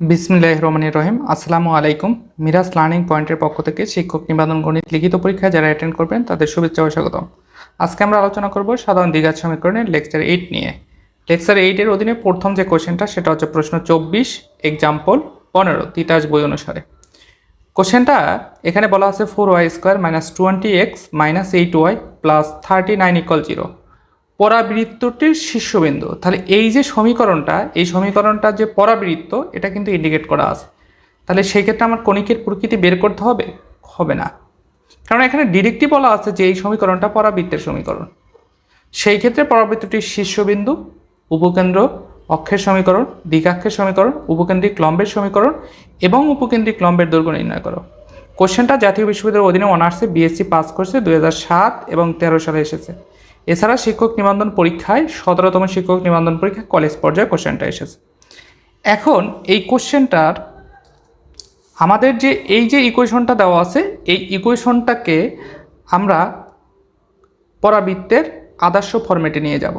বিসমিল্লাহির রহমানির রহিম। আসসালামু আলাইকুম। মিরাজ লার্নিং পয়েন্টের পক্ষ থেকে শিক্ষক নিবন্ধন গণিত লিখিত পরীক্ষায় যারা অ্যাটেন্ড করবেন তাদের শুভেচ্ছা ও স্বাগতম। আজকে আমরা আলোচনা করব সাধারণ দ্বিঘাত সমীকরণের লেকচার 8 নিয়ে। লেকচার 8 এর অধীনে প্রথম যে কোশ্চেনটা সেটা হচ্ছে প্রশ্ন 24 এক্সাম্পল 15 তিতাস বই অনুসারে। কোশ্চেনটা এখানে বলা আছে 4y² - 20x - 8y + 39 = 0 পরাবৃত্তটির শীর্ষবিন্দু। তাহলে এই যে সমীকরণটা, এই সমীকরণটার যে পরাবৃত্ত এটা কিন্তু ইন্ডিকেট করা আছে। তাহলে সেই ক্ষেত্রে আমার কণিকের প্রকৃতি বের করতে হবে? হবে না, কারণ এখানে ডিরেক্টলি বলা আছে যে এই সমীকরণটা পরাবৃত্তের সমীকরণ। সেই ক্ষেত্রে পরাবৃত্তটির শীর্ষবিন্দু, উপকেন্দ্র, অক্ষের সমীকরণ, দ্বিঘাক্ষের সমীকরণ, উপকেন্দ্রিক লম্বের সমীকরণ এবং উপকেন্দ্রিক লম্বের দৈর্ঘ্য নির্ণয় করো। কোশ্চেনটা জাতীয় বিশ্ববিদ্যালয়ের অধীনে অনার্সে বিএসসি পাস করছে 2007 এবং 13 সালে এসেছে। এছাড়া শিক্ষক নিবন্ধন পরীক্ষায় 17তম শিক্ষক নিবন্ধন পরীক্ষা কলেজ পর্যায়ে কোশ্চেনটা এসেছে। এখন এই কোশ্চেনটার আমাদের যে এই যে ইকুয়েশনটা দেওয়া আছে, এই ইকুয়েশনটাকে আমরা পরাবৃত্তের আদর্শ ফরম্যাটে নিয়ে যাব।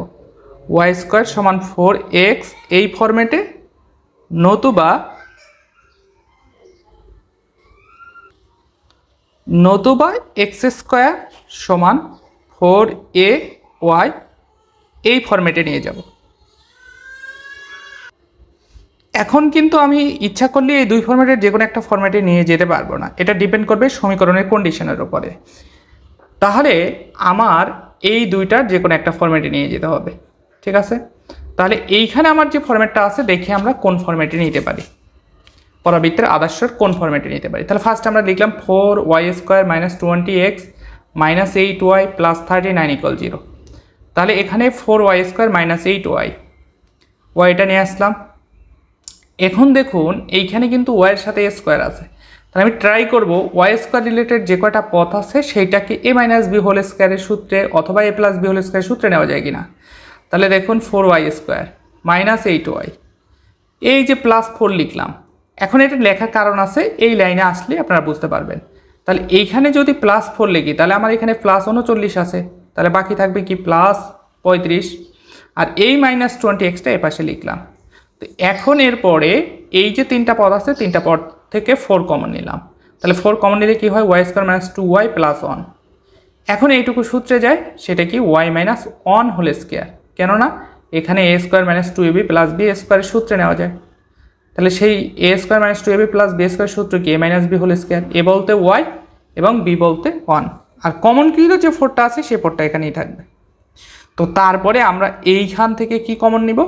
y² = 4x এই ফরম্যাটে, নতুবা x² = 4ay এই ফরম্যাটে নিয়ে যাব। এখন কিন্তু আমি ইচ্ছা করলে এই দুই ফরম্যাটের যে কোনো একটা ফরম্যাটে নিয়ে যেতে পারবো না, এটা ডিপেন্ড করবে সমীকরণের কন্ডিশনের উপরে। তাহলে আমার এই দুইটার যে কোনো একটা ফরম্যাটে নিয়ে যেতে হবে, ঠিক আছে? তাহলে এইখানে আমার যে ফরম্যাটটা আছে দেখি আমরা কোন ফরম্যাটে নিতে পারি, পরাবৃত্তের আদর্শের কোন ফরম্যাটে নিতে পারি। তাহলে ফার্স্ট আমরা লিখলাম 4y² - 20x - 8y + 39 = 0। তাহলে এখানে 4y² - 8y, ওয়াইটা নিয়ে আসলাম। এখন দেখুন এইখানে কিন্তু ওয়াইয়ের সাথে a² আছে, তাহলে আমি ট্রাই করব y² রিলেটেড যে কয়টা পথ আছে সেইটাকে a - b² এর সূত্রে অথবা a + b² এর সূত্রে নেওয়া যায় কিনা। তাহলে দেখুন 4y² - 8y, এই যে +4 লিখলাম। এখন এটা লেখার কারণ আছে, এই লাইনে আসলে আপনারা বুঝতে পারবেন। তাহলে এইখানে যদি +4 লিখি তাহলে আমার এখানে +39 আছে, তাহলে বাকি থাকবে কি +35, আর এই -20xটা এপাশে লিখলাম। তো এখন এরপরে এই যে তিনটা পদ আছে, তিনটা পদ থেকে 4 কমন নিলাম। তাহলে 4 কমন নিলে কি হয়, y² - 2y + 1। এখন এইটুকু সূত্রে যায়, সেটা কি y - 1² কেননা এখানে a² - 2ab + b² এর সূত্রে নেওয়া যায়। তাহলে সেই a² - 2ab + b² সূত্র কি a - b² a বলতে y এবং b বলতে 1, আর কমন কৃত যে 4টা আছে সেই 4টা এখানেই থাকবে। তো তারপরে আমরা এইখান থেকে কি কমন নিব,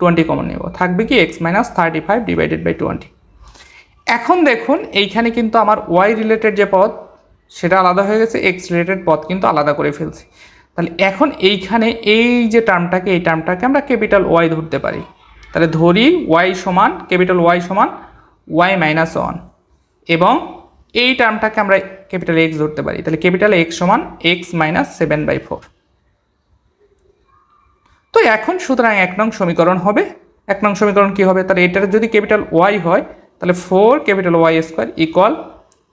20 কমন নিব, থাকবে কি x - 35 / 20। এখন দেখুন এইখানে কিন্তু আমার y রিলেটেড যে পদ সেটা আলাদা হয়ে গেছে, x রিলেটেড পদ কিন্তু আলাদা করে ফেলছি। তাহলে এখন এইখানে এই যে টার্মটাকে, এই টার্মটাকে আমরা ক্যাপিটাল Y ধরতে পারি। তাহলে ধরি y সমান ক্যাপিটাল Y সমান y - 1 এবং এই টার্মটাকে আমরা ক্যাপিটাল X ধরতে পারি। তাহলে ক্যাপিটাল X সমান x - 7/4। তো এখন সুতরাং 1 নং সমীকরণ হবে। 1 নং সমীকরণ কি হবে, তাহলে এটার যদি ক্যাপিটাল Y হয় তাহলে 4 Y² =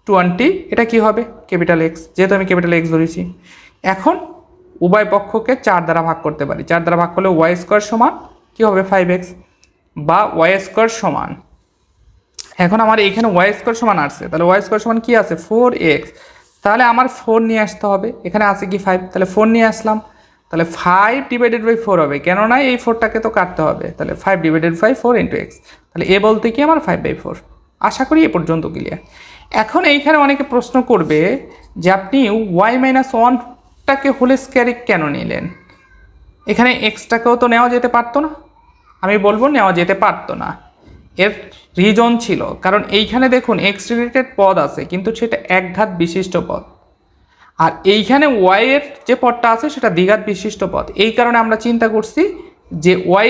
20, এটা কি হবে ক্যাপিটাল X, যেহেতু আমি ক্যাপিটাল X ধরেছি। এখন উভয় পক্ষকে 4 দ্বারা ভাগ করতে পারি। 4 দ্বারা ভাগ করলে y² সমান কি হবে 5x, বা y² সমান, এখন আমার এইখানে y² সমান আসছে, তাহলে y² সমান কি আছে 4x, তাহলে আমার 4 নিয়ে আসতে হবে। এখানে আছে কি 5, তাহলে 4 নিয়ে আসলাম। তাহলে 5 / 4 হবে, কেননা এই 4টাকে তো কাটতে হবে। তাহলে 5 / 4 × x, তাহলে a বলতে কি আমার 5/4। আশা করি এ পর্যন্ত ক্লিয়ার। এখন এইখানে অনেকে প্রশ্ন করবে যে আপনি y - 1টাকে হোল স্কয়ারে কেন নিলেন, এখানে এক্সটাকেও তো নেওয়া যেতে পারতো না। আমি বলবো নেওয়া যেতে পারতো না, এর রিজন ছিল কারণ এইখানে দেখুন এক্স রিলেটেড পদ আছে কিন্তু সেটা একঘাত বিশিষ্ট পদ, আর এইখানে y এর যে পদটা আছে সেটা দ্বিঘাত বিশিষ্ট পদ। এই কারণে আমরা চিন্তা করছি যে y²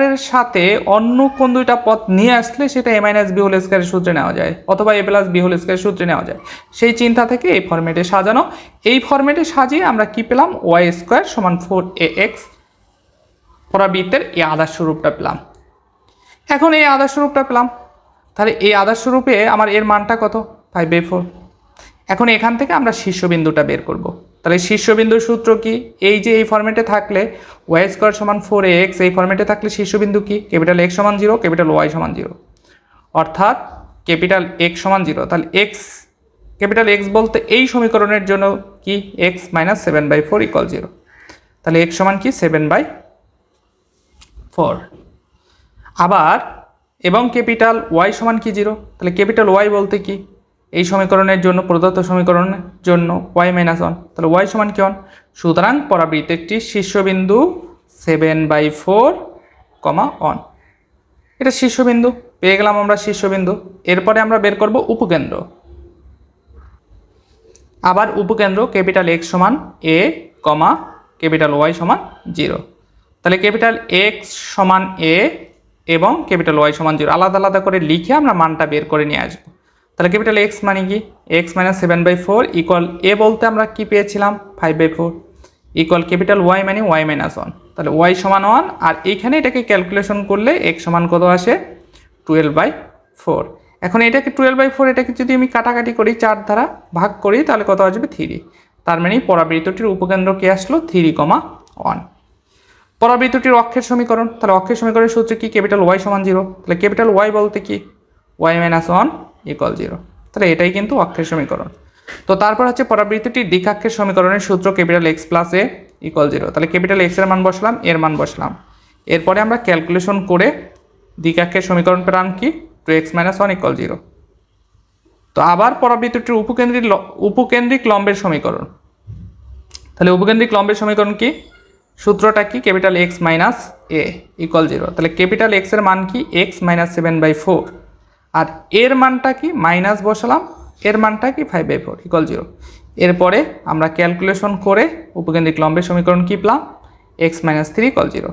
এর সাথে অন্য কোন দুইটা পদ নিয়ে আসলে সেটা a - b² এর সূত্রে নেওয়া যায় অথবা a + b² এর সূত্রে নেওয়া যায়। সেই চিন্তা থেকে এই ফরম্যাটে সাজানো। এই ফরম্যাটে সাজিয়ে আমরা কি পেলাম, y² = 4ax পরাবৃত্তের এই আদর্শ রূপটা পেলাম। এখন এই আদর্শ রূপটা পেলাম, তাহলে এই আদর্শ রূপে আমার এর মানটা কত 5/4। এখন এখান থেকে আমরা শীর্ষবিন্দুটা বের করব। তাহলে শীর্ষবিন্দুর সূত্র কি, এই যে এই ফরম্যাটে থাকলে y² = 4ax, এই ফরম্যাটে থাকলে শীর্ষবিন্দু কি ক্যাপিটাল X = 0 ক্যাপিটাল Y = 0। অর্থাৎ ক্যাপিটাল এক্স সমান 0। তাহলে এক্স ক্যাপিটাল এক্স বলতে এই সমীকরণের জন্য কি এক্স মাইনাস 7/4 ইকুয়াল 0। তাহলে এক্স সমান কি 7/4। আবার এবং ক্যাপিটাল ওয়াই সমান কি 0। তাহলে ক্যাপিটাল ওয়াই বলতে কি এই সমীকরণের জন্য প্রদত্ত সমীকরণের জন্য ওয়াই মাইনাস 1। তাহলে ওয়াই সমান কি 1। সুতরাং পরাবৃত্তটির শীর্ষবিন্দু 7/4, 1। এটা শীর্ষবিন্দু পেয়ে গেলাম আমরা শীর্ষবিন্দু। এরপরে আমরা বের করব উপকেন্দ্র। আবার উপকেন্দ্র ক্যাপিটাল এক্স সমান এ, ক্যাপিটাল ওয়াই সমান 0। তাহলে ক্যাপিটাল এক্স সমান এ এবং ক্যাপিটাল ওয়াই সমান 0 আলাদা আলাদা করে লিখে আমরা মানটা বের করে নিয়ে আসবো। তাহলে ক্যাপিটাল এক্স মানে কি এক্স মাইনাস 7/4 ইকুয়াল এ বলতে আমরা কি পেয়েছিলাম 5/4 ইকুয়াল ক্যাপিটাল ওয়াই মানে ওয়াই মাইনাস 1। তাহলে ওয়াই সমান 1 আর এইখানে এটাকে ক্যালকুলেশন করলে এক্স সমান কত আসে 12/4। এখন এটাকে 12/4 এটাকে যদি আমি কাটাকাটি করি 4 দ্বারা ভাগ করি তাহলে কত আসবে 3। তার মানে পরাবৃত্তটির উপকেন্দ্র কি আসলো 3,1। পরাবৃত্তটির অক্ষের সমীকরণ। তাহলে অক্ষের সমীকরণের সূত্র কি ক্যাপিটাল ওয়াই সমান 0। তাহলে ক্যাপিটাল ওয়াই বলতে কি ওয়াই মাইনাস 1 ইকুয়াল 0। তাহলে এটাই কিন্তু অক্ষের সমীকরণ। তো তারপর হচ্ছে পরাবৃত্তটির দ্বিঘাক্ষের সমীকরণের সূত্র capital x plus a equal 0। তাহলে ক্যাপিটাল এক্স এর মান বসলাম, এর মান বসলাম। এরপরে আমরা ক্যালকুলেশন করে দ্বিঘাক্ষের সমীকরণ পেলাম কি 2x মাইনাস 1 ইকুয়াল 0। তো আবার পরাবৃত্তটির উপকেন্দ্রিক লম্বের সমীকরণ। তাহলে উপকেন্দ্রিক লম্বের সমীকরণ কি সূত্রটা কি ক্যাপিটাল এক্স মাইনাস এ ইকুয়াল 0। তাহলে ক্যাপিটাল এক্স এর মান কি এক্স মাইনাস 7/4 আর এর মানটা কি মাইনাস বসালাম, এর মানটা কি 5/4 ইকুয়াল 0। এরপরে আমরা ক্যালকুলেশন করে উপকেন্দ্রিক লম্বের সমীকরণ কি পেলাম এক্স মাইনাস 3 ইকুয়াল 0।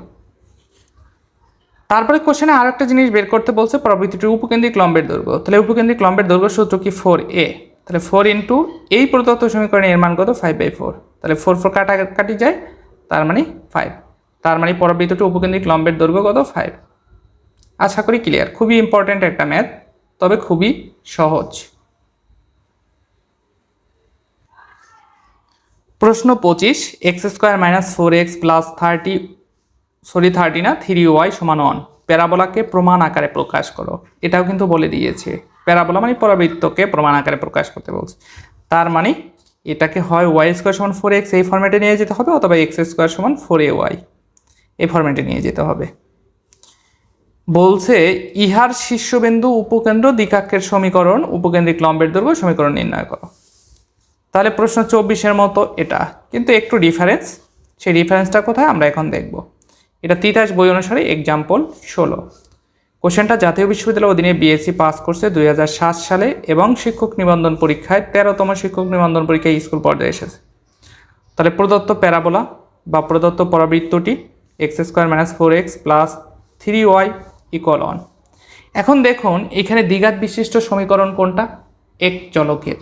তারপরে কোশ্চেনে আর একটা জিনিস বের করতে বলছে পরাবৃত্তটির উপকেন্দ্রিক লম্বের দৈর্ঘ্য। তাহলে উপকেন্দ্রিক লম্বের দৈর্ঘ্য সূত্র কি 4a। তাহলে 4 ইন্টু এই প্রদত্ত সমীকরণে এর মান কত 5/4। তাহলে 4 কাটাকাটি যায় তার মানে 5। তার মানে পরাবৃত্তটি উপকেন্দ্রিক লম্বের দৈর্ঘ্য কত 5। আশা করি ক্লিয়ার। খুবই ইম্পর্ট্যান্ট একটা ম্যাথ, তবে খুবই সহজ। প্রশ্ন 25 x square minus 4x plus 30 না 3y সমান 1 প্যারাবোলাকে প্রমাণ আকারে প্রকাশ করো। এটাও কিন্তু বলে দিয়েছে প্যারাবোলা মানে পরাবৃত্তকে প্রমাণ আকারে প্রকাশ করতে বলছে। তার মানে এটাকে হয় ওয়াই স্কোয়ার সমান 4x এই ফরম্যাটে নিয়ে যেতে হবে অথবা এক্স স্কোয়ার সমান 4ay এই ফরম্যাটে নিয়ে যেতে হবে। বলছে ইহার শীর্ষবিন্দু উপকেন্দ্র দ্বিঘাক্ষের সমীকরণ উপকেন্দ্রিক লম্বের দৈর্ঘ্য সমীকরণ নির্ণয় করো। তাহলে প্রশ্ন 24-এর মতো এটা কিন্তু একটু ডিফারেন্স। সেই ডিফারেন্সটা কোথায় আমরা এখন দেখব। এটা তিতাস বই অনুসারে এক্সাম্পল 16। কোশ্চেনটা জাতীয় বিশ্ববিদ্যালয় অধীনে বিএসসি পাস করছে 2007 সালে এবং শিক্ষক নিবন্ধন পরীক্ষায় 13তম শিক্ষক নিবন্ধন পরীক্ষায় স্কুল পর্যায়ে এসেছে। তাহলে প্রদত্ত প্যারাবোলা বা প্রদত্ত পরাবৃত্তটি x square minus 4x plus 3y equal 1। এখন দেখুন এখানে দ্বিঘাত বিশিষ্ট সমীকরণ কোনটা এক চলকের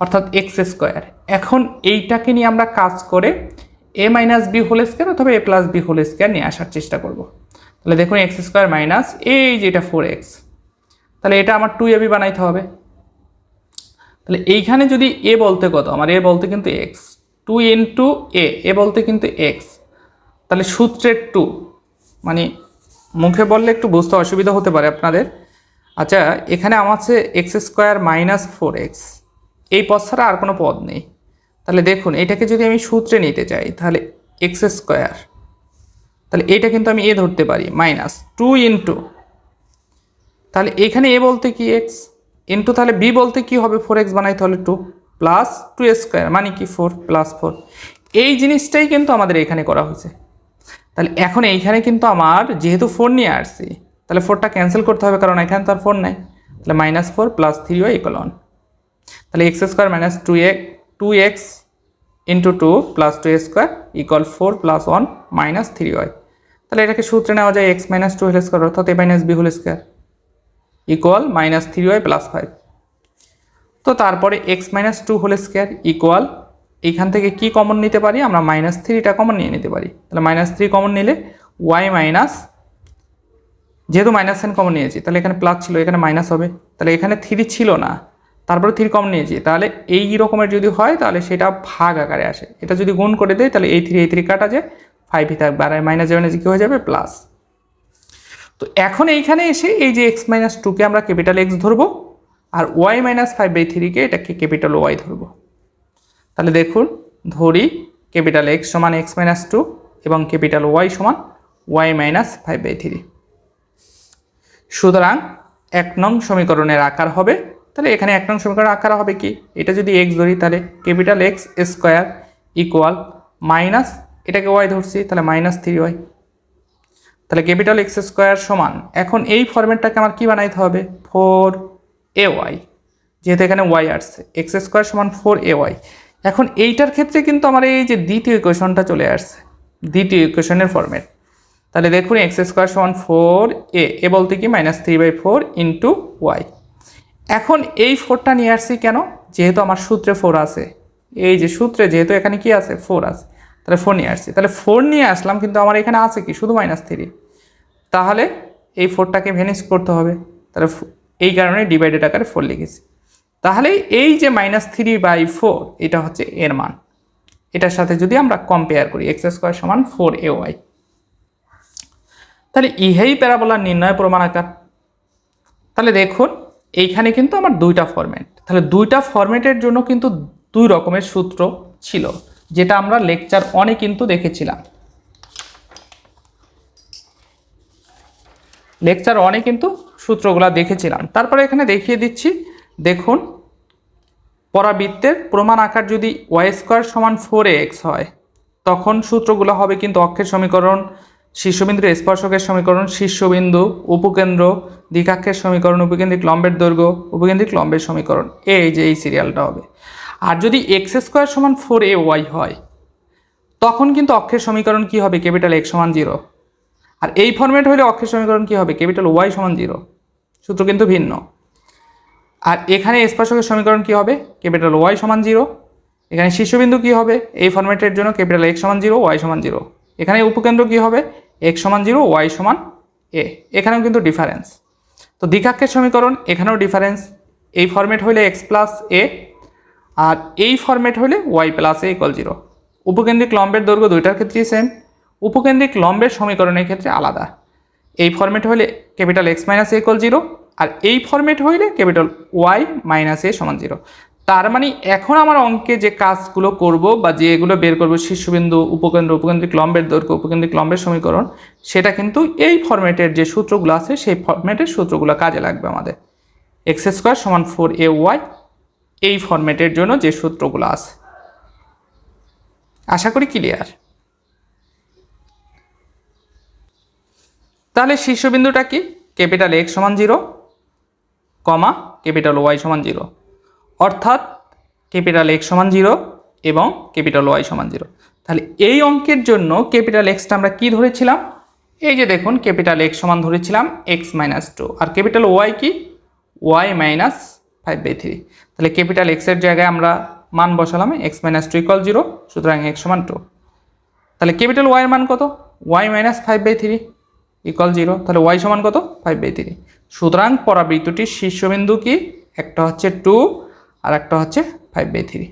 অর্থাৎ এক্স স্কোয়ার। এখন এইটাকে নিয়ে আমরা কাজ করে এ মাইনাস বি হোল স্কোয়ার অথবা এ প্লাস বি হোল স্কোয়ার নিয়ে আসার চেষ্টা করব। তাহলে দেখুন এক্স স্কোয়ার মাইনাস এই যেটা 4x, তাহলে এটা আমার 2ab বানাইতে হবে। তাহলে এইখানে যদি এ বলতে কত আমার এ বলতে কিন্তু এক্স 2 ইন্টু এ বলতে কিন্তু এক্স। তাহলে সূত্রের 2 মানে মুখে বললে একটু বুঝতে অসুবিধা হতে পারে আপনাদের। আচ্ছা এখানে আমার আছে এক্স স্কোয়ার মাইনাস 4x এই পদ ছাড়া আর কোনো পদ নেই। তাহলে দেখুন এটাকে যদি আমি সূত্রে নিতে চাই তাহলে এক্স স্কোয়ার, তাহলে এটা কিন্তু আমি এ ধরতে পারি মাইনাস 2 ইন্টু, তাহলে এখানে এ বলতে কি এক্স ইন্টু তাহলে বি বলতে কি হবে 4x বানাইতে হলে 2 প্লাস 2 স্কোয়ার মানে কি 4 প্লাস 4। এই জিনিসটাই কিন্তু আমাদের এখানে করা হয়েছে। তাহলে এখন এইখানে কিন্তু আমার যেহেতু 4 নিয়ে আসছি তাহলে 4টা ক্যান্সেল করতে হবে কারণ এখানে তো আর 4 নাই। তাহলে মাইনাস 4 প্লাস 3y ইকুয়াল 1। তাহলে x square minus 2x into 2 plus 2 square equal 4 plus 1 minus 3y। তাহলে এটাকে সূত্রে নেওয়া যায় এক্স মাইনাস 2 হোল স্কোয়ার অর্থাৎ a minus b whole square equal minus 3y plus 5। তো তারপরে x minus 2 whole square equal এইখান থেকে কি কমন নিতে পারি আমরা মাইনাস 3টা কমন নিয়ে নিতে পারি। তাহলে মাইনাস 3 কমন নিলে y মাইনাস, যেহেতু মাইনাস সাইন কমন নিয়েছি তাহলে এখানে প্লাস ছিল এখানে মাইনাস হবে। তাহলে এখানে 3 ছিল না তারপরে 3 কমন নিয়েছি, তাহলে এই রকমের যদি হয় তাহলে সেটা ভাগ আকারে আসে। এটা যদি গুণ করে দেয় তাহলে এই 3 কাটা যায় 5ই থাকবে আর মাইনাস যাবে কী হয়ে যাবে প্লাস। তো এখন এইখানে এসে এই যে এক্স মাইনাস টুকে আমরা ক্যাপিটাল এক্স ধরবো আর ওয়াই মাইনাস 5/3কে এটাকে ক্যাপিটাল ওয়াই ধরবো। তাহলে দেখুন ধরি ক্যাপিটাল এক্স সমান এক্স মাইনাস টু এবং ক্যাপিটাল ওয়াই সমান ওয়াই মাইনাস 5/3। সুতরাং 1 নং সমীকরণের আকার হবে, তাহলে এখানে 1 নং সমীকরণের আকার হবে কি, এটা যদি এক্স ধরি তাহলে capital x square equal minus এটাকে ওয়াই ধরছি তাহলে -3y। তাহলে ক্যাপিটাল এক্স স্কোয়ার সমান, এখন এই ফরম্যাটটাকে আমার কি বানাইতে হবে 4ay, যেহেতু এখানে ওয়াই আসছে, এক্স স্কোয়ার সমান 4ay। এখন এইটার ক্ষেত্রে কিন্তু আমার এই যে দ্বিতীয় ইকুয়েশনটা চলে আসছে, দ্বিতীয় ইকুয়েশনের ফরম্যাট। তাহলে দেখুন এক্স স্কোয়ার সমান 4a বলতে কি -3/4 ইন্টু ওয়াই। এখন এই 4টা নিয়ে আসছি কেন, যেহেতু আমার সূত্রে 4 আছে, এই যে সূত্রে যেহেতু এখানে কি আছে 4 আছে, তাহলে 4 নিয়ে আসছি। তাহলে 4 নিয়ে আসলাম কিন্তু আমার এখানে আছে কি শুধু -3, তাহলে এই 4টাকে ভ্যানিশ করতে হবে, তাহলে এই কারণে ডিভাইডেড আকারে 4 লিখেছি। তাহলে এই যে -3/4 এটা হচ্ছে এর মান, এটার সাথে যদি আমরা কম্পেয়ার করি এক্স স্কোয়ার সমান 4ay, তাহলে ইহেই প্যারাবোলার নির্ণয় প্রমাণ আকার। তাহলে দেখুন এইখানে কিন্তু আমার দুইটা ফরম্যাট, তাহলে দুইটা ফরম্যাটের জন্য কিন্তু দুই রকমের সূত্র ছিল, যেটা আমরা লেকচার 1-এ কিন্তু দেখেছিলাম। লেকচার 1-এ কিন্তু সূত্রগুলো দেখেছিলাম। তারপরে এখানে দেখিয়ে দিচ্ছি, দেখুন পরাবৃত্তের প্রমাণ আকার যদি ওয়াই স্কোয়ার সমান 4ax হয়, তখন সূত্রগুলো হবে কিন্তু অক্ষের সমীকরণ, শীর্ষবিন্দুর স্পর্শকের সমীকরণ, শীর্ষবিন্দু, উপকেন্দ্র, দ্বিঘাক্ষের সমীকরণ, উপকেন্দ্রিক লম্বের দৈর্ঘ্য, উপকেন্দ্রিক লম্বের সমীকরণ, এই যে এই সিরিয়ালটা হবে। আর যদি এক্স স্কোয়ার সমান 4ay হয়, তখন কিন্তু অক্ষের সমীকরণ কি হবে ক্যাপিটাল এক্স সমান 0, আর এই ফরম্যাট হলে অক্ষের সমীকরণ কি হবে ক্যাপিটাল ওয়াই সমান 0, সূত্র কিন্তু ভিন্ন। আর এখানে স্পর্শকের সমীকরণ কি হবে ক্যাপিটাল ওয়াই সমান 0, এখানে শীর্ষবিন্দু কি হবে এই ফরম্যাটের জন্য ক্যাপিটাল এক্স সমান 0 ওয়াই সমান 0, এখানে উপকেন্দ্র কি হবে এক্স সমান 0 ওয়াই সমান a, এখানেও কিন্তু ডিফারেন্স। তো দ্বিঘাক্ষের সমীকরণ এখানেও ডিফারেন্স, এই ফরম্যাট হলে এক্স প্লাস এ আর এই ফরম্যাট হলে ওয়াই প্লাস এ ইকুয়াল 0। উপকেন্দ্রিক লম্বের দৈর্ঘ্য দুইটার ক্ষেত্রেই সেম, উপকেন্দ্রিক লম্বের সমীকরণের ক্ষেত্রে আলাদা, এই ফরম্যাট হলে ক্যাপিটাল এক্স মাইনাস এ ইকুয়াল 0 আর এই ফরম্যাট হইলে ক্যাপিটাল ওয়াই মাইনাস এ সমান 0। তার মানে এখন আমার অঙ্কে যে কাজগুলো করব বা যেগুলো বের করব শীর্ষবিন্দু, উপকেন্দ্র, উপকেন্দ্রিক লম্বের দৈর্ঘ্য, উপকেন্দ্রিক লম্বের সমীকরণ, সেটা কিন্তু এই ফরম্যাটের যে সূত্রগুলো আছে সেই ফরম্যাটের সূত্রগুলো কাজে লাগবে আমাদের। এক্স স্কোয়ার সমান 4ay এই ফরম্যাটের জন্য যে সূত্রগুলো আছে, আশা করি ক্লিয়ার। তাহলে শীর্ষবিন্দুটা কি ক্যাপিটাল এক্স সমান 0, ক্যাপিটাল ওয়াই সমান 0, অর্থাৎ ক্যাপিটাল এক্স সমান 0 এবং ক্যাপিটাল ওয়াই সমান 0। তাহলে এই অঙ্কের জন্য ক্যাপিটাল এক্সটা আমরা কি ধরেছিলাম, এই যে দেখুন ক্যাপিটাল এক্স সমান ধরেছিলাম এক্স মাইনাস 2 আর ক্যাপিটাল ওয়াই কি ওয়াই মাইনাস 5/3। তাহলে ক্যাপিটাল এক্সের জায়গায় আমরা মান বসালাম এক্স মাইনাস 2 ইকুয়াল 0, সুতরাং এক্স সমান 2। তাহলে ক্যাপিটাল ওয়াইয়ের মান কত ওয়াই মাইনাস 5/3 ইকুয়াল 0, তাহলে ওয়াই সমান কত 5/3। সুতরাং পরাবৃত্তটির শীর্ষবিন্দু কি, একটা হচ্ছে 2 আর একটা হচ্ছে 5/3।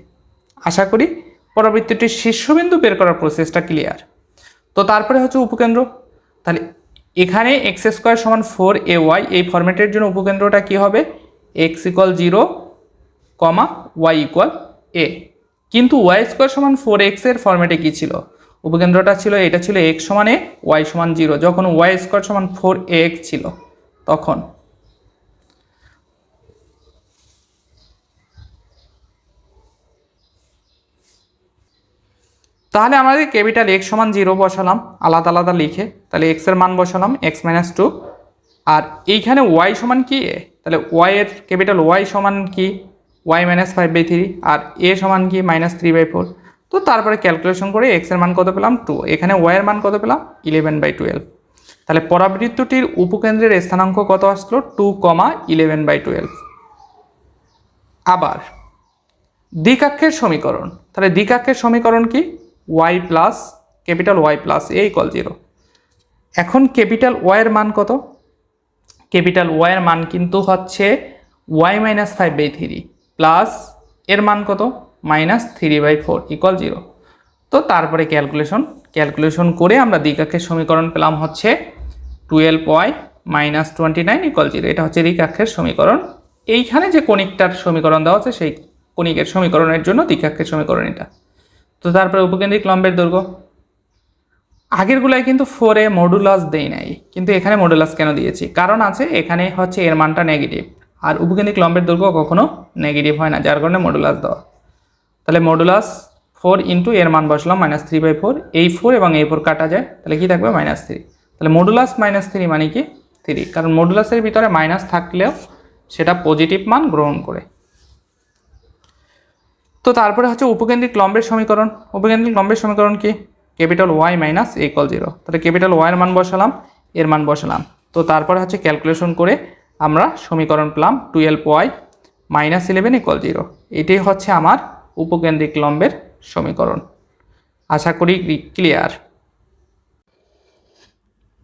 আশা করি পরাবৃত্তটির শীর্ষবিন্দু বের করার প্রসেসটা ক্লিয়ার। তো তারপরে হচ্ছে উপকেন্দ্র, তাহলে এখানে এক্স স্কোয়ার সমান 4ay এই ফরম্যাটের জন্য উপকেন্দ্রটা কি হবে x equal 0, y equal a, কিন্তু ওয়াই স্কোয়ার সমান 4x এর ফরম্যাটে কি ছিল উপকেন্দ্রটা ছিল, এটা ছিল এক্স সমান a ওয়াই সমান 0, যখন ওয়াই স্কোয়ার সমান 4ax ছিল তখন। তাহলে আমাদের ক্যাপিটাল এক্স সমান 0 বসালাম আলাদা আলাদা লিখে, তাহলে এক্স এর মান বসালাম এক্স মাইনাস 2 আর এইখানে ওয়াই সমান কি এ, তাহলে ওয়াই এর ক্যাপিটাল ওয়াই সমান কি ওয়াই মাইনাস 5/3 আর এ সমান কি -3/4। তো তারপরে ক্যালকুলেশন করে এক্স এর মান কত পেলাম 2, এখানে ওয়াই এর মান কত পেলাম 11/12। তাহলে পরাবৃত্তটির উপকেন্দ্রের স্থানাঙ্ক কত আসলো 2, 11/12। আবার দ্বিঘাক্ষের সমীকরণ, তাহলে দ্বিঘাক্ষের সমীকরণ কি y plus capital Y plus a equal 0। এখন ক্যাপিটাল ওয়াই এর মান কত, ক্যাপিটাল ওয়াই এর মান কিন্তু হচ্ছে ওয়াই মাইনাস 5/3 প্লাস এর মান কত -3/4 ইকুয়াল 0। তো তারপরে ক্যালকুলেশন করে আমরা দ্বিঘাক্ষের সমীকরণ পেলাম হচ্ছে 12y -29 = 0। এটা হচ্ছে দ্বিঘাক্ষের সমীকরণ। এইখানে যে কণিকটার সমীকরণ দেওয়া আছে সেই কণিকের সমীকরণের জন্য দ্বিঘাক্ষের সমীকরণ এটা। তো তারপরে উপকেন্দ্রিক লম্বের দৈর্ঘ্য, আগেরগুলাই কিন্তু 4 এ মডুলাস দেই নাই, কিন্তু এখানে মডুলাস কেন দিয়েছি? কারণ আছে, এখানে হচ্ছে এর মানটা নেগেটিভ, আর উপকেন্দ্রিক লম্বের দৈর্ঘ্য কখনো নেগেটিভ হয় না, যার কারণে মডুলাস দেওয়া। তাহলে মডুলাস 4 ইন্টু এর মান বসলাম -3/4, এই 4 এবং এই 4 কাটা যায়, তাহলে কি থাকবে -3। তাহলে মডুলাস -3 মানে কি 3, কারণ মডুলাসের ভিতরে মাইনাস থাকলেও সেটা পজিটিভ মান গ্রহণ করে। তো তারপরে হচ্ছে উপকেন্দ্রিক লম্বের সমীকরণ। উপকেন্দ্রিক লম্বের সমীকরণ কি? Y - A = 0। তাহলে Y এর মান বসালাম, এর মান বসালাম। তো তারপরে হচ্ছে ক্যালকুলেশন করে আমরা সমীকরণ পেলাম 12y - 11 = 0। এটাই হচ্ছে আমার উপকেন্দ্রিক লম্বের সমীকরণ। আশা করি ক্লিয়ার।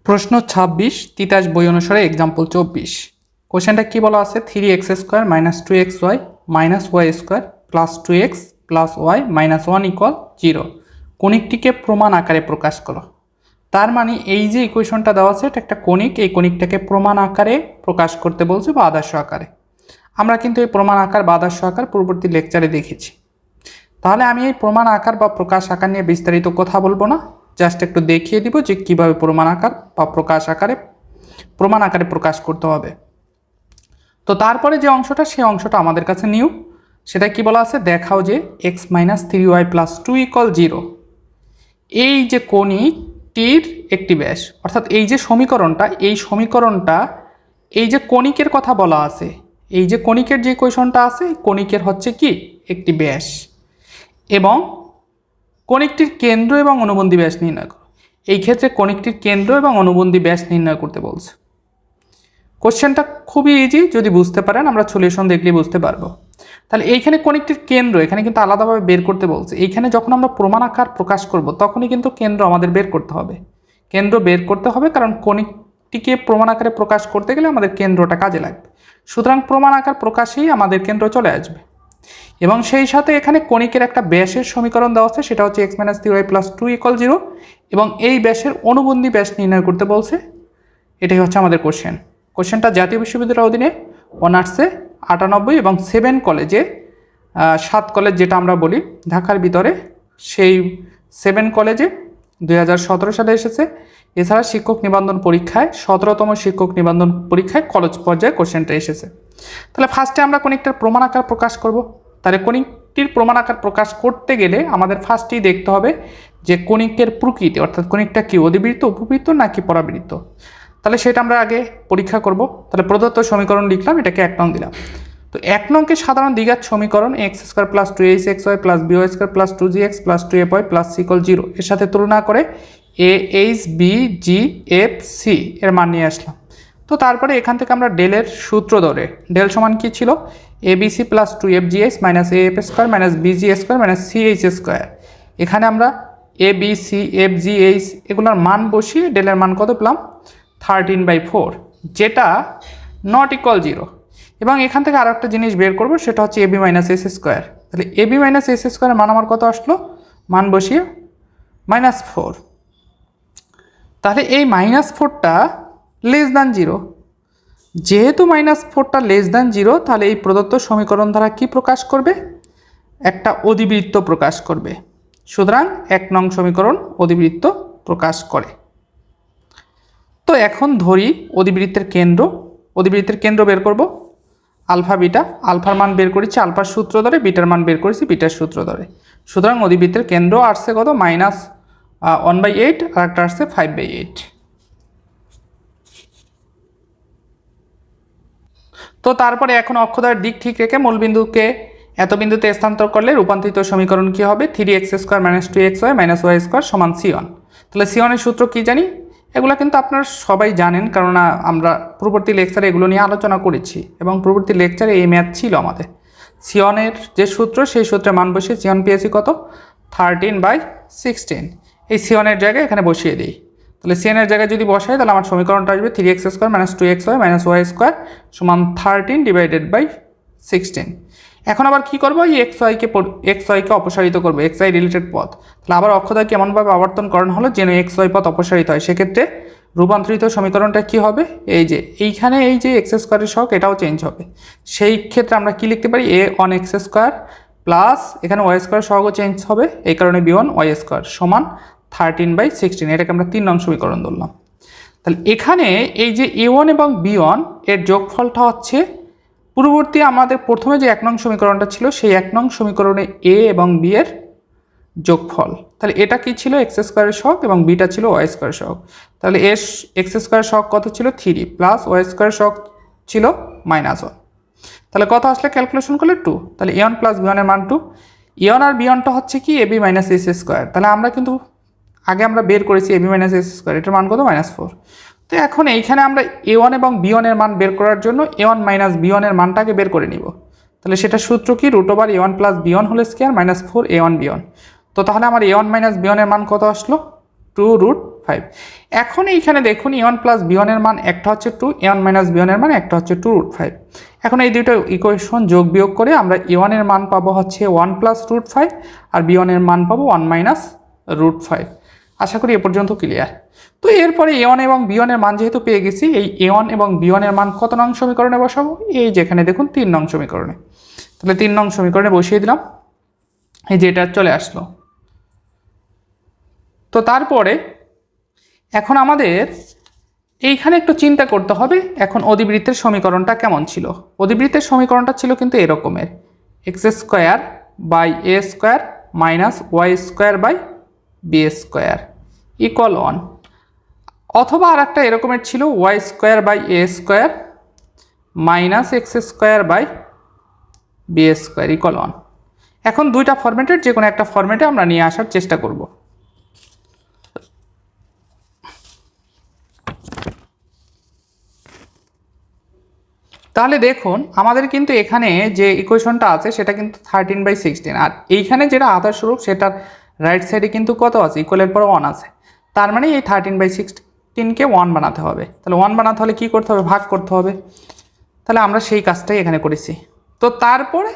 প্রশ্ন 26 তিতাস বই অনুসারে এক্সাম্পল 24। কোশ্চেনটা কি বলা আছে? 3x² - 2xy - y² + 2x + y - 1 = 0। কণিকটিকে প্রমাণ আকারে প্রকাশ করো। তার মানে এই যে ইকুয়েশনটা দেওয়া আছে এটা একটা কণিক, এই কণিকটাকে প্রমাণ আকারে প্রকাশ করতে বলছে বা আদর্শ আকারে। আমরা কিন্তু এই প্রমাণ আকার বা আদর্শ আকার পূর্ববর্তী লেকচারে দেখেছি। তাহলে আমি এই প্রমাণ আকার বা প্রকাশ আকার নিয়ে বিস্তারিত কথা বলবো না, জাস্ট একটু দেখিয়ে দিব যে কীভাবে প্রমাণ আকার বা প্রমাণ আকারে প্রকাশ করতে হবে। তো তারপরে যে অংশটা, সেই অংশটা আমাদের কাছে নিউ। সেটা কি বলা আছে? দেখাও যে x - 3y + 2 = 0। এই যে কণিকটির একটি ব্যাস, অর্থাৎ এই যে সমীকরণটা, এই যে কণিকের কথা বলা আছে, এই যে কণিকের যে ইকুয়েশনটা আছে, কণিকের হচ্ছে কি একটি ব্যাস, এবং কণিকটির কেন্দ্র এবং অনুবন্ধী ব্যাস নির্ণয় করো। এই ক্ষেত্রে কণিকটির কেন্দ্র এবং অনুবন্ধী ব্যাস নির্ণয় করতে বলছে। কোশ্চেনটা খুবই ইজি, যদি বুঝতে পারেন আমরা সলিউশন দেখলেই বুঝতে পারবো। তাহলে এইখানে কণিকটির কেন্দ্র এখানে কিন্তু আলাদাভাবে বের করতে বলছে। এইখানে যখন আমরা প্রমাণ আকার প্রকাশ করব তখনই কিন্তু কেন্দ্র আমাদের বের করতে হবে। কেন্দ্র বের করতে হবে, কারণ কণিকটিকে প্রমাণ আকারে প্রকাশ করতে গেলে আমাদের কেন্দ্রটা কাজে লাগবে। সুতরাং প্রমাণ আকার প্রকাশেই আমাদের কেন্দ্র চলে আসবে। এবং সেই সাথে এখানে কণিকের একটা ব্যাসের সমীকরণ দেওয়া আছে, সেটা হচ্ছে x - 3y + 2 = 0, এবং এই ব্যাসের অনুবন্ধী ব্যাস নির্ণয় করতে বলছে। এটাই হচ্ছে আমাদের কোশ্চেনটা জাতীয় বিশ্ববিদ্যালয়ের অধীনে অনার্সে 98 এবং 7 কলেজে 7 কলেজ যেটা আমরা বলি ঢাকার ভিতরে, সেই 7 কলেজে 2017 সালে এসেছে। এছাড়া শিক্ষক নিবন্ধন পরীক্ষায় 17তম শিক্ষক নিবন্ধন পরীক্ষায় কলেজ পর্যায়ে কোশ্চেনটা এসেছে। তাহলে ফার্স্টে আমরা কণিকটার প্রমাণ আকার প্রকাশ করব। তাহলে কণিকটির প্রমাণ আকার প্রকাশ করতে গেলে আমাদের ফার্স্টেই দেখতে হবে যে কণিকের প্রকৃতি, অর্থাৎ কণিকটা কি অধিবৃত্ত, উপবৃত্ত নাকি পরাবৃত্ত। তাহলে সেটা আমরা আগে পরীক্ষা করব। তাহলে প্রদত্ত সমীকরণ লিখলাম, এটাকে 1 নং দিলাম। তো 1 নংকে সাধারণ দ্বিঘাত সমীকরণ x² + 2hxy + by² + 2gx + 2fy + c = 0 এর সাথে তুলনা করে a h b g f c এর মান নিয়ে আসলাম। তো তারপরে এখান থেকে আমরা ডেলের সূত্র ধরে, ডেল সমান কি ছিল? abc + 2fgh - af² - bg² - ch²। এখানে আমরা abc fgh এগুলোর মান বসিয়ে ডেলের মান কত পেলাম? 13/4, যেটা নট ইকুয়াল 0। এবং এখান থেকে আরও একটা জিনিস বের করব, সেটা হচ্ছে ab - s²। তাহলে ab - s² মান আমার কত আসলো? মান বসিয়ে -4। তাহলে এই -4টা <0। যেহেতু -4টা <0, তাহলে এই প্রদত্ত সমীকরণ দ্বারা কি প্রকাশ করবে? একটা অধিবৃত্ত প্রকাশ করবে। সুতরাং 1 নং সমীকরণ অধিবৃত্ত প্রকাশ করে। তো এখন ধরি অধিবৃত্তের কেন্দ্র বের করব। আলফা বিটা, আলফার মান বের করেছি আলফার সূত্র ধরে, বিটার মান বের করেছি বিটার সূত্র ধরে। সুতরাং অধিবৃত্তের কেন্দ্র আসছে কত? -1/8, আর একটা আসছে 5/8। তো তারপরে এখন অক্ষদ্বয়ের দিক ঠিক রেখে মূলবিন্দুকে এত বিন্দুতে স্থানান্তর করলে রূপান্তরিত সমীকরণ কি হবে? 3x² - 2xy - y² = c1। তাহলে c1 এর সূত্র কি জানি? এগুলো কিন্তু আপনারা সবাই জানেন, কারণ আমরা পূর্ববর্তী লেকচারে এগুলো নিয়ে আলোচনা করেছি, এবং পূর্ববর্তী লেকচারে এই ম্যাথ ছিল আমাদের। c1 এর যে সূত্র, সেই সূত্রে মান বসিয়ে c1 পেয়েছি কত? 13/16। এই c1 এর জায়গায় এখানে বসিয়ে দিই। তাহলে c1 এর জায়গায় যদি বসাই, তাহলে আমার সমীকরণটা আসবে 3x² - 2xy - y² = 13/16। এখন আবার কি করবো? এই xyকে অপসারিত করবো, xy রিলেটেড পথ। তাহলে আবার অক্ষদ্বয়কে এমনভাবে আবর্তন করানো হলো যেন xy পথ অপসারিত হয়। সেক্ষেত্রে রূপান্তরিত সমীকরণটা কি হবে, এই যে এইখানে এই যে এক্স স্কোয়ারের সহগ এটাও চেঞ্জ হবে। সেই ক্ষেত্রে আমরা কি লিখতে পারি, এ অন এক্স স্কোয়ার প্লাস এখানে ওয়াই স্কোয়ার সহগও চেঞ্জ হবে, এই কারণে বি ওয়ান ওয়াই স্কোয়ার সমান 13/16। এটাকে আমরা 3 নং সমীকরণ ধরলাম। তাহলে এখানে এই যে এ ওয়ান এবং বি ওয়ান এর যোগফলটা হচ্ছে পূর্ববর্তী আমাদের প্রথমে যে 1 নং সমীকরণটা ছিল সেই 1 নং সমীকরণে এ এবং বি এর যোগফল। তাহলে এটা কি ছিল, এক্স স্কোয়ারের সহগ এবং বিটা ছিল ওয়াই স্কোয়ারের সহগ। তাহলে এক্স স্কোয়ারের সহগ কত ছিল 3 প্লাস ওয়াই স্কোয়ারের সহগ ছিল -1। তাহলে কত আসলে ক্যালকুলেশন করলে 2। তাহলে এ ওয়ান প্লাস বি ওয়ানের মান 2। এ ওয়ান আর বি ওয়ানটা হচ্ছে কি এবি মাইনাস এস স্কোয়ার। তাহলে আমরা কিন্তু আগে আমরা বের করেছি এবি মাইনাস এস স্কোয়ার, এটার মান কত -4। তো এখন এইখানে আমরা এ ওয়ান এবং বি ওয়ানের মান বের করার জন্য এ ওয়ান মাইনাস বি ওয়ানের মানটাকে বের করে নিব। তাহলে সেটা সূত্র কি, √ a one plus b one whole square -4 a one b one. তো তাহলে আমার এ ওয়ান মাইনাস বি ওয়ানের মান কত আসলো, 2√5। এখন এইখানে দেখুন এ ওয়ান প্লাস বি ওয়ানের মান একটা হচ্ছে 2, এ ওয়ান মাইনাস বি ওয়ানের মান একটা হচ্ছে 2√5। এখন এই দুটো ইকুয়েশন যোগ বিয়োগ করে আমরা এ ওয়ানের মান পাবো হচ্ছে 1 + √5 আর বি ওয়ানের মান পাবো 1 - √5। আশা করি এ পর্যন্ত ক্লিয়ার। তো এরপরে এ ওয়ান এবং বি ওয়ানের মান যেহেতু পেয়ে গেছি, এই এ ওয়ান এবং বি ওয়ানের মান কত নং সমীকরণে বসাবো, এই যেখানে দেখুন 3 নং সমীকরণে। তাহলে 3 নং সমীকরণে বসিয়ে দিলাম, এই যে এটা চলে আসলো। তো তারপরে এখন আমাদের এইখানে একটু চিন্তা করতে হবে, এখন অধিবৃত্তের সমীকরণটা কেমন ছিল। অধিবৃত্তের সমীকরণটা ছিল কিন্তু এরকমের, x square by a square minus y square by b square equal 1। অথবা আর একটা এরকমের ছিল y square by a square minus x square by b square equal 1। এখন দুইটা ফরম্যাটের যে কোনো একটা ফরম্যাটে আমরা নিয়ে আসার চেষ্টা করব। তাহলে দেখুন আমাদের কিন্তু এখানে যে ইকুয়েশনটা আছে সেটা কিন্তু 13/16, আর এইখানে যেটা আধারস্বরূপ সেটার রাইট সাইডে কিন্তু কত আছে, ইকুয়ালের পর 1 আছে। তার মানে এই 13/16কে 1 বানাতে হবে। তাহলে 1 বানাতে হলে কী করতে হবে, ভাগ করতে হবে। তাহলে আমরা সেই কাজটাই এখানে করেছি। তো তারপরে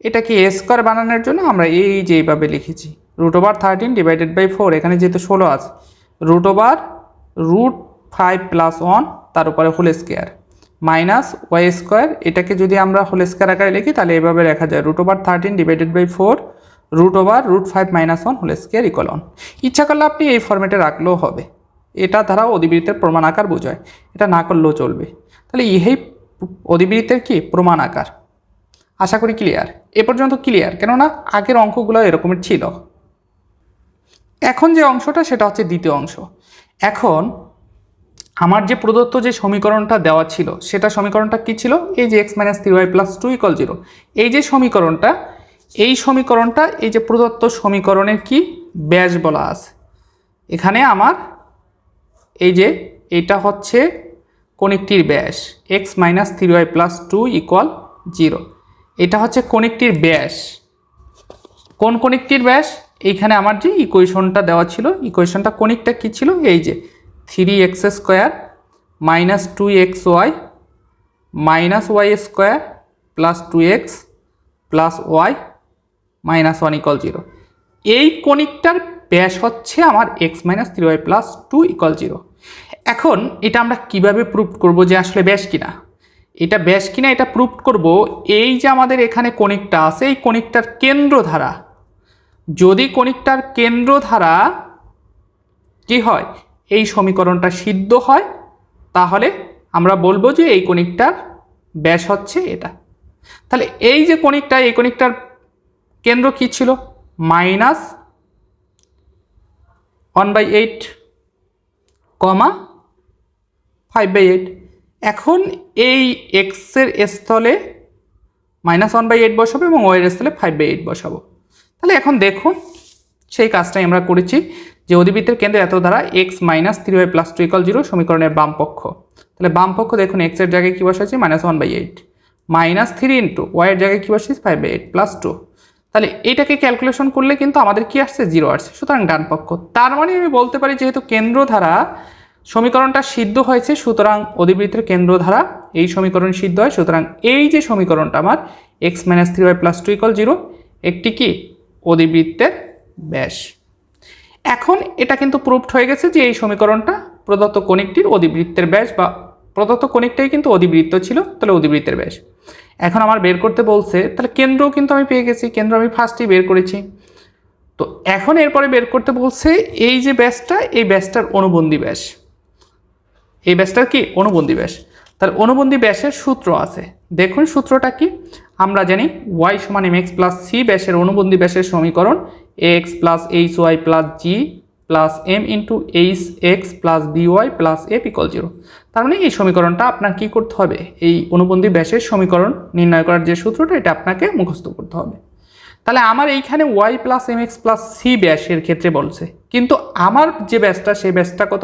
এটাকে এ স্কোয়ার বানানোর জন্য আমরা এই যে এইভাবে লিখেছি, √13 / 4, এখানে যেহেতু 16 আছে, √5 + 1 তার উপরে whole square minus y square. এটাকে যদি আমরা হোল স্কোয়ার আকারে লিখি তাহলে এভাবে লেখা যায়, √13 / 4 √5 - 1 হোল স্কোয়ার ইকুয়াল 1। ইচ্ছা করলে আপনি এই ফরম্যাটে রাখলেও হবে, এটা দ্বারা অধিবৃত্তের প্রমাণ আকার বোঝায়, এটা না করলেও চলবে। তাহলে এই অধিবৃত্তের কি প্রমাণ আকার। আশা করি ক্লিয়ার, এ পর্যন্ত ক্লিয়ার, কেননা আগের অঙ্কগুলো এরকমের ছিল। এখন যে অংশটা সেটা হচ্ছে দ্বিতীয় অংশ। এখন আমার যে প্রদত্ত যে সমীকরণটা দেওয়া ছিল সেটা সমীকরণটা কি ছিল, এই যে x - 3y + 2 = 0, এই যে সমীকরণটা, এই সমীকরণটা এই যে প্রদত্ত সমীকরণের কি ব্যাস বলা আছে। এখানে আমার এই যে এটা হচ্ছে কণিকটির ব্যাস, x - 3y + 2 = 0, এটা হচ্ছে কণিকটির ব্যাস। কোন কণিকটির ব্যাস, এইখানে আমার যে ইকুয়েশনটা দেওয়া ছিল, ইকুয়েশনটা কণিকটা কি ছিল, এই যে 3x² - 2xy - y² + 2x + y - 1 = 0। এই কণিকটার ব্যাস হচ্ছে আমার x - 3y + 2 = 0। এখন এটা আমরা কিভাবে প্রুভ করব যে আসলে ব্যাস কিনা, এটা ব্যাস কিনা এটা প্রুভ করব, এই যে আমাদের এখানে কণিকটা আছে এই কণিকটার কেন্দ্রধারা, যদি কণিকটার কেন্দ্রধারা কি হয়, এই সমীকরণটা সিদ্ধ হয়, তাহলে আমরা বলবো যে এই কণিকটার ব্যাস হচ্ছে এটা। তাহলে এই যে কণিকটা, এই কণিকটার কেন্দ্র কি ছিল, -1/8, 5/8। এখন এই এক্সের স্থলে -1/8 বসাবো এবং ওয়ের স্থলে 5/8 বসাবো। তাহলে এখন দেখুন সেই কাজটাই আমরা করেছি, যে অধিবৃত্তের কেন্দ্রে এত দ্বারা x - 3y + 2 = 0 সমীকরণের বাম পক্ষ। তাহলে বাম পক্ষ দেখুন x এর জায়গায় কী বসাচ্ছি, -1/8, -3 * y এর জায়গায় কী বসাচ্ছি 5/8 + 2। তাহলে এটাকে ক্যালকুলেশন করলে কিন্তু আমাদের কি আসছে, 0 আসছে, সুতরাং ডান পক্ষ। তার মানে আমি বলতে পারি যেহেতু কেন্দ্রধারা সমীকরণটা সিদ্ধ হয়েছে, সুতরাং অধিবৃত্তের কেন্দ্রধারা এই সমীকরণ সিদ্ধ হয়, সুতরাং এই যে সমীকরণটা আমার x - 3y + 2 = 0 একটি কি অধিবৃত্তের ব্যাস। এখন এটা কিন্তু প্রুভড হয়ে গেছে যে এই সমীকরণটা প্রদত্ত কণিকটির অধিবৃত্তের ব্যাস, বা প্রদত্ত কণিকটাই কিন্তু অধিবৃত্ত ছিল, তাহলে অধিবৃত্তের ব্যাস। এখন আমার বের করতে বলছে, তাহলে কেন্দ্রও কিন্তু আমি পেয়ে গেছি, কেন্দ্র আমি ফার্স্টেই বের করেছি। তো এখন এরপরে বের করতে বলছে এই যে ব্যাসটা, এই ব্যাসটার অনুবন্ধী ব্যাস, এই ব্যাসটার কি অনুবন্ধী ব্যাস। তাহলে অনুবন্ধী ব্যাসের সূত্র আছে, দেখুন সূত্রটা কি। আমরা জানি y সমান mx প্লাস c ব্যাসের অনুবন্ধী ব্যাসের সমীকরণ ax plus hy plus g plus m into h x plus b y plus F equal 0। তার মানে এই সমীকরণটা আপনার কি করতে হবে, এই অনুবন্ধী ব্যাসের সমীকরণ নির্ণয় করার যে সূত্রটা, এটা আপনাকে মুখস্থ করতে হবে। তাহলে আমার এইখানে y plus m x plus c ব্যাসের ক্ষেত্রে বলছে, কিন্তু আমার যে ব্যাসটা সেই ব্যাসটা কত,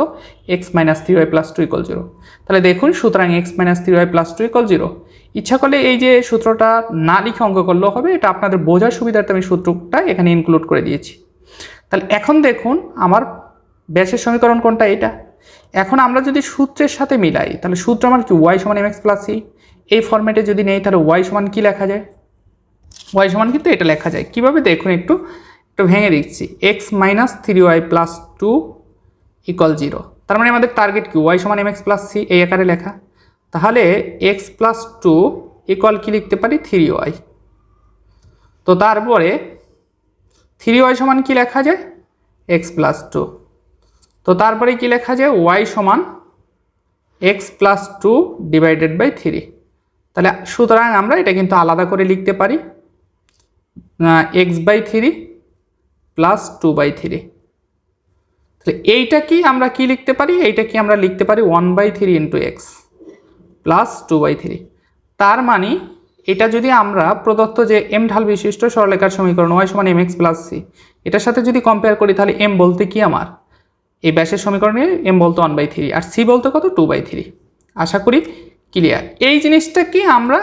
x minus 3y plus 2 equal 0। তাহলে দেখুন, সুতরাং x minus 3y plus 2 equal 0। ইচ্ছা করলে এই যে সূত্রটা না লিখে অঙ্ক করলেও হবে, এটা আপনাদের বোঝার সুবিধার্থে আমি সূত্রটা এখানে ইনক্লুড করে দিয়েছি। তাহলে এখন দেখুন আমার ব্যাসের সমীকরণ কোনটা, এটা। এখন আমরা যদি সূত্রের সাথে মিলাই, তাহলে সূত্র আমার কি y সমান এম এক্স প্লাস সি, এই ফরম্যাটে যদি নেই তাহলে y সমান কি লেখা যায়, y সমান কিন্তু এটা লেখা যায় কিভাবে, দেখুন একটু ভেঙে দিচ্ছি। X minus 3y plus 2 equal 0। তার মানে আমাদের টার্গেট কি, y সমান এম এক্স প্লাস সি এই আকারে লেখা। তাহলে এক্স প্লাস 2 ইকুয়াল কি লিখতে পারি, 3y। তো তারপরে 3y সমান কি লেখা যায়, এক্স প্লাস 2। তো তারপরে কি লেখা যায়, y সমান এক্স প্লাস 2 ডিভাইডেড বাই 3। তাহলে সুতরাং আমরা এটা কিন্তু আলাদা করে লিখতে পারি, এক্স বাই 3 প্লাস 2/3। তাহলে এইটা কি আমরা কি লিখতে পারি, এইটা কি আমরা লিখতে পারি 1/3 ইন্টু এক্স প্লাস 2/3। তার মানে এটা যদি আমরা প্রদত্ত যে এম ঢাল বিশিষ্ট সরলরেখার সমীকরণ y সমান এম এক্স প্লাস সি, এটার সাথে যদি কম্পেয়ার করি, তাহলে এম বলতে কি আমার এই ব্যাসের সমীকরণে এম বলতো 1/3 আর সি বলতে কত 2/3। আশা করি ক্লিয়ার। এই জিনিসটা কি আমরা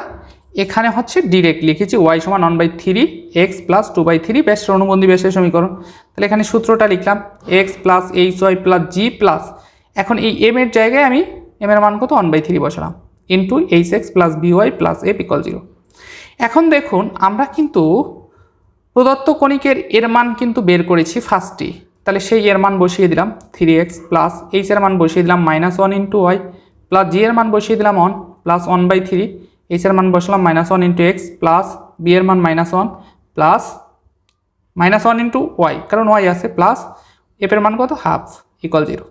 এখানে হচ্ছে ডিরেক্ট লিখেছি, y সমান 1/3 এক্স প্লাস 2/3 ব্যাসের অনুবন্ধী ব্যাসের সমীকরণ। তাহলে এখানে সূত্রটা লিখলাম x plus h y plus g plus, এখন এই এম এর জায়গায় আমি এম এর মান কত 1/3 বসালাম, into h x plus b y plus F equal 0। এখন দেখুন আমরা কিন্তু প্রদত্ত কণিকের এর মান কিন্তু বের করেছি ফার্স্টেই, তাহলে সেই এর মান বসিয়ে দিলাম 3x প্লাস এইচ এর মান বসিয়ে দিলাম -1 ইন্টু ওয়াই প্লাস জি এর মান বসিয়ে দিলাম 1 প্লাস 1/3, এইচ এর মান বসালাম -1 ইন্টু এক্স প্লাস বি এর মান -1 প্লাস -1 ইন্টু ওয়াই, কারণ ওয়াই আছে, প্লাস এফ এর মান কত হাফ ইকুয়াল 0।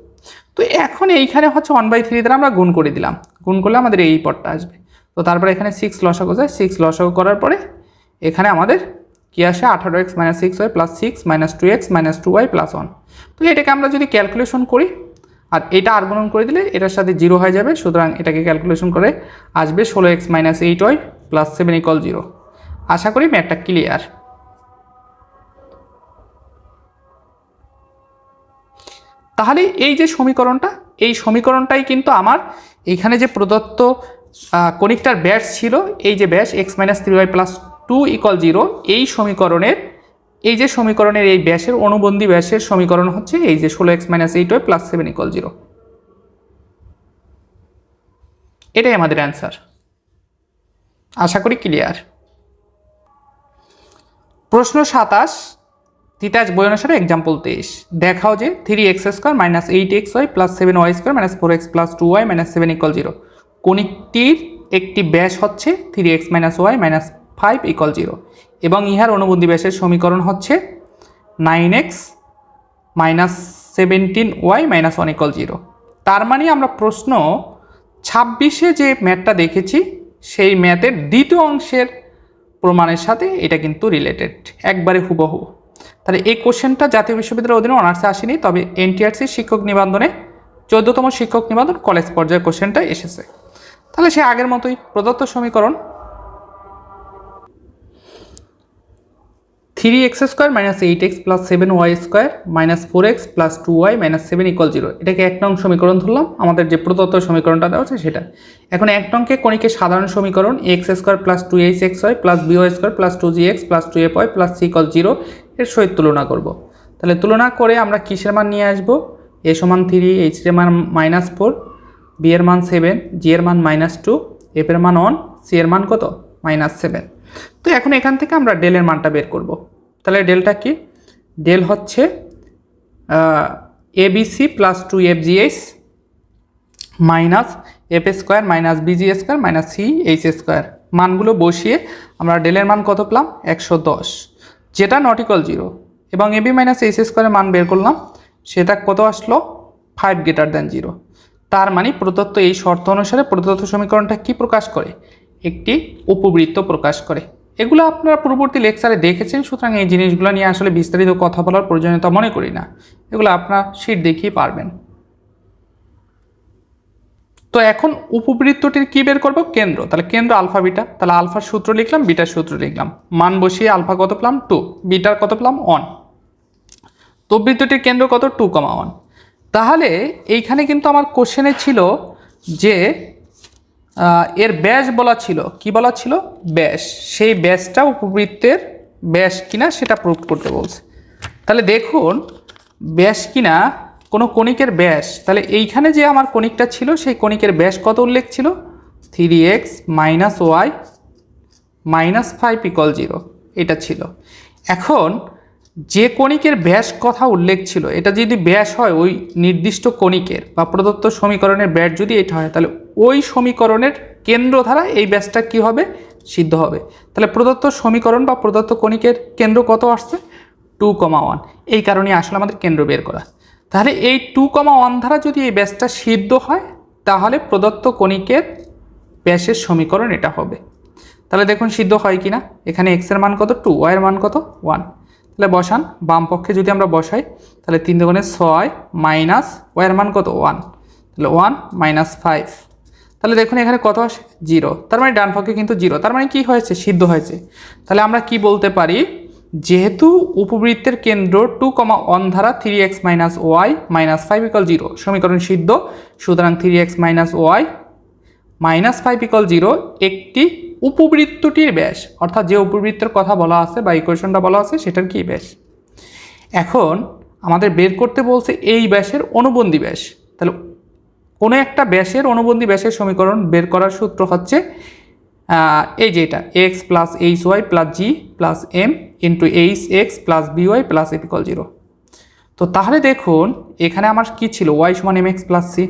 তো এখন এইখানে হচ্ছে 1/3 দ্বারা আমরা গুণ করে দিলাম, গুণ করলে আমাদের এই পদটা আসবে। তো তারপরে এখানে 6 লসাগু যায়, 6 লসাগু করার পরে এখানে আমাদের কি আসে 18x minus 6y plus 6 minus 2x minus 2y plus 1। তো এটাকে আমরা যদি ক্যালকুলেশন করি, আর এটা আর গুণন করে দিলে এটার সাথে 0 হয়ে যাবে, সুতরাং এটাকে ক্যালকুলেশন করে আসবে 16x minus 8y plus 7 equal 0। আশা করি ম্যাথটা ক্লিয়ার। তাহলে এই যে সমীকরণটা, এই সমীকরণটাই কিন্তু আমার এইখানে যে প্রদত্ত কণিকটার ব্যাস ছিল, এই যে ব্যাস x minus 3y plus 2 equal 0, এই সমীকরণের এই যে সমীকরণের এই ব্যাসের অনুবন্ধী ব্যাসের সমীকরণ হচ্ছে এই যে 16x minus 8y plus 7 equal 0। এটাই আমাদের অ্যান্সার। আশা করি ক্লিয়ার। প্রশ্ন 27 তিতাস বই অনুসারে এক্সাম্পল 23, দেখাও যে 3x² minus 8xy plus 7y² minus 4x plus 2y minus 7 equal 0 কণিকটির একটি ব্যাস হচ্ছে 3x minus y minus 5 equal 0 এবং ইহার অনুবন্ধী ব্যাসের সমীকরণ হচ্ছে 9x minus 17y minus 1 equal 0। তার মানে আমরা প্রশ্ন 26-এ যে ম্যাথটা দেখেছি সেই ম্যাথের দ্বিতীয় অংশের প্রমাণের সাথে এটা কিন্তু রিলেটেড, একবারে হুবহু। তাহলে এই কোশ্চেনটা জাতীয় বিশ্ববিদ্যালয়ের অধীনে অনার্সে আসেনি, তবে এনটিআরসি শিক্ষক নিবন্ধনে 14তম শিক্ষক নিবন্ধন কলেজ পর্যায়ে কোশ্চেনটা এসেছে। তাহলে সে আগের মতোই প্রদত্ত সমীকরণ 3x² minus 8x plus 7y² minus 4x plus 2y minus 7 equal 0, এটাকে 1 নং সমীকরণ ধরলাম, আমাদের যে প্রদত্ত সমীকরণটা দেওয়া আছে সেটা। এখন 1 নংকে কণিকের সাধারণ সমীকরণ x² plus 2hxy plus by² plus 2gx plus 2fy plus c equal 0 এর সহিত তুলনা করব। তাহলে তুলনা করে আমরা কিসের মান নিয়ে আসবো, a সমান 3, h এর মান -4, b এর মান 7, g এর মান -2, f এর মান 1, c এর মান কত -7। তো এখন এখান থেকে আমরা ডেলের মানটা বের করব। তাহলে ডেলটা কি, ডেল হচ্ছে abc plus 2fgh minus f square minus b g square minus c h square, মানগুলো বসিয়ে আমরা ডেলের মান কত পেলাম 110, যেটা নট ইকুয়াল 0, এবং এবি মাইনাস এইচ স্কোয়ারের মান বের করলাম, সেটা কত আসলো 5 গ্রেটার দ্যান 0। তার মানে প্রদত্ত এই শর্ত অনুসারে প্রদত্ত সমীকরণটা কি প্রকাশ করে, একটি উপবৃত্ত প্রকাশ করে। এগুলো আপনারা পূর্ববর্তী লেকচারে দেখেছেন, সুতরাং এই জিনিসগুলো নিয়ে আসলে বিস্তারিত কথা বলার প্রয়োজনীয়তা মনে করি না, এগুলো আপনার শীট দেখিয়ে পারবেন। তো এখন উপবৃত্তটির কি বের করব, কেন্দ্র, তাহলে কেন্দ্র আলফা বিটা, তাহলে আলফার সূত্র লিখলাম, বিটার সূত্র লিখলাম, মান বসিয়ে আলফা কত পেলাম 2, বিটার কত পেলাম 1, তো বৃত্তটির কেন্দ্র কত 2,1। তাহলে এইখানে কিন্তু আমার কোশ্চেনে ছিল যে এর ব্যাস বলা ছিল, কি বলা ছিল ব্যাস, সেই ব্যাসটা উপবৃত্তের ব্যাস কিনা সেটা প্রুভ করতে বলছে। তাহলে দেখুন ব্যাস কিনা কোনো কণিকের ব্যাস, তাহলে এইখানে যে আমার কণিকটা ছিল সেই কণিকের ব্যাস কত উল্লেখ ছিল 3x মাইনাস ওয়াই মাইনাস 5 = 0, এটা ছিল। এখন যে কণিকের ব্যাস কথা উল্লেখ ছিল, এটা যদি ব্যাস হয় ওই নির্দিষ্ট কণিকের বা প্রদত্ত সমীকরণের ব্যাস যদি এটা হয়, তাহলে ওই সমীকরণের কেন্দ্র দ্বারা এই ব্যাসটা কি হবে, সিদ্ধ হবে। তাহলে প্রদত্ত সমীকরণ বা প্রদত্ত কণিকের কেন্দ্র কত আসছে 2,1, এই কারণে আসলে আমাদের কেন্দ্র বের করা। তাহলে এই 2,1 দ্বারা যদি এই ব্যাসটা সিদ্ধ হয়, তাহলে প্রদত্ত কণিকের ব্যাসের সমীকরণ এটা হবে। তাহলে দেখুন সিদ্ধ হয় কি না, এখানে x এর মান কত 2, y এর মান কত 1, তাহলে বসান, বাম পক্ষে যদি আমরা বসাই তাহলে 3 দুগুণে 6 মাইনাস y এর মান কত 1, তাহলে 1 মাইনাস 5, তাহলে দেখুন এখানে কত আসে 0, তার মানে ডান পক্ষে কিন্তু 0, তার মানে কি হয়েছে সিদ্ধ হয়েছে। তাহলে আমরা কি বলতে পারি, যেহেতু উপবৃত্তের কেন্দ্র 2,1 দ্বারা 3x মাইনাস ওয়াই মাইনাস 5 = 0, সমীকরণ সিদ্ধ, সুতরাং 3x মাইনাস ওয়াই মাইনাস 5 = 0 একটি উপবৃত্তটির ব্যাস, অর্থাৎ যে উপবৃত্তের কথা বলা আছে বা ইকুয়েশনটা বলা আছে সেটার কি ব্যাস। এখন আমাদের বের করতে বলছে এই ব্যাসের অনুবন্ধী ব্যাস, তাহলে কোনো একটা ব্যাসের অনুবন্ধী ব্যাসের সমীকরণ বের করার সূত্র হচ্ছে এই যে এটা x plus h y plus g plus m into h x plus b y plus f = 0। তো তাহলে দেখুন এখানে আমার কি ছিল y সমান mx প্লাস সি,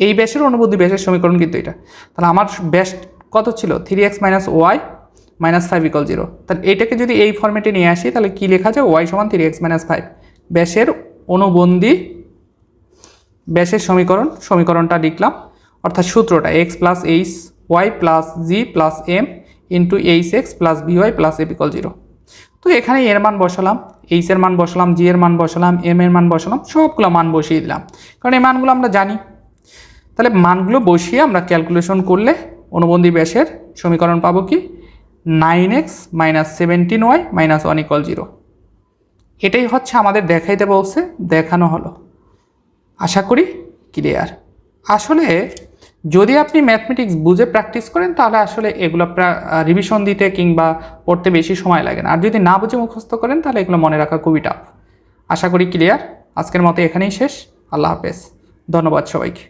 এই ব্যাসের অনুবন্ধী ব্যাসের সমীকরণ কিন্তু এটা। তাহলে আমার ব্যাস কত ছিল 3x মাইনাস ওয়াই মাইনাস 5 = 0, তাহলে এইটাকে যদি এই ফর্মেটে নিয়ে আসি তাহলে কি লেখা যায় y সমান 3x মাইনাস 5, ব্যাসের অনুবন্ধী ব্যাসের সমীকরণটা লিখলাম, অর্থাৎ সূত্রটা x plus h y plus g plus m into h x plus b y plus f = 0। তো এখানে এর মান বসালাম, এইচ এর মান বসালাম, জি এর মান বসালাম, এম এর মান বসালাম, সবগুলো মান বসিয়ে দিলাম, কারণ এই মানগুলো আমরা জানি। তাহলে মানগুলো বসিয়ে আমরা ক্যালকুলেশন করলে অনুবন্ধী ব্যাসের সমীকরণ পাবো কি 9x মাইনাস 17y মাইনাস 1 = 0। এটাই হচ্ছে আমাদের দেখাইতে বলছে, দেখানো হলো, আশা করি ক্লিয়ার। আসলে যদি আপনি ম্যাথমেটিক্স বুঝে প্র্যাকটিস করেন তাহলে আসলে এগুলো রিভিশন দিতে কিংবা পড়তে বেশি সময় লাগে না, আর যদি না বুঝে মুখস্থ করেন তাহলে এগুলো মনে রাখা খুবই টাফ। আশা করি ক্লিয়ার। আজকের মতো এখানেই শেষ, আল্লাহ হাফেজ, ধন্যবাদ সবাইকে।